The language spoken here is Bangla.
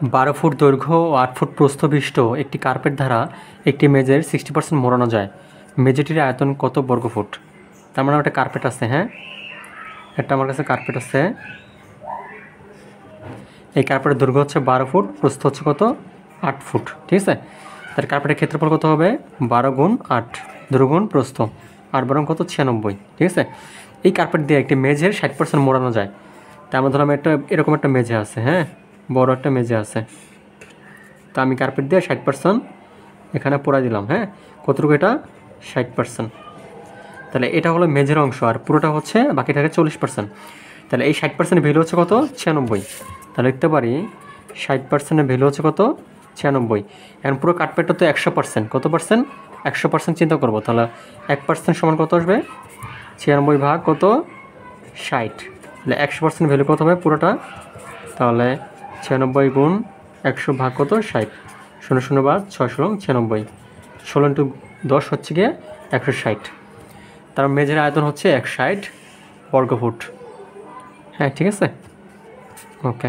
12 ফুট দৈর্ঘ্য ও 8 ফুট প্রস্থ বিশিষ্ট একটি কার্পেট দ্বারা একটি মেজের 60% মোড়ানো যায়। মেঝেটির আয়তন কত বর্গফুট? তার মানে একটা কার্পেট আছে, হ্যাঁ, একটা আমার কাছে কার্পেট আছে। এই কার্পেটের দৈর্ঘ্য হচ্ছে 12 ফুট, প্রস্থ হচ্ছে কত? 8 ফুট, ঠিক আছে। তার কার্পেটের ক্ষেত্রফল কত হবে? 12 গুণ 8, দৈর্ঘ্য গুণ প্রস্থ, 8 বরং কত? 96, ঠিক আছে। এই কার্পেট দিয়ে একটি মেঝের 60% মোড়ানো যায়। তা আমরা ধরলাম এরকম একটা মেঝে আছে, হ্যাঁ, বড় একটা মেঝে আছে। তা আমি কার্পেট দিয়ে 60% এখানে পোড়াই দিলাম, হ্যাঁ। কতটুকু এটা? 60%। তাহলে এটা হলো মেঝের অংশ, আর পুরোটা হচ্ছে বাকি থাকে 40%। তাহলে এই 60% ভ্যালু হচ্ছে কত? 96। তাহলে লিখতে পারি 60%-এর ভ্যালু হচ্ছে কত? 96। এখন পুরো কার্পেটটা তো 100%, কত পার্সেন্ট? 100% চিন্তা করবো। তাহলে 1% সমান কত আসবে? 96 ভাগ কত? 60। তাহলে 100% ভ্যালু কত হবে পুরোটা? তাহলে 96 গুণ 100 ভাগ কত? 60। 0 0 বার 6 16 96, 16 × 10 হচ্ছে গিয়ে 160। তার মেঝের আয়তন হচ্ছে 160 বর্গফুট। হ্যাঁ, ঠিক আছে, ওকে।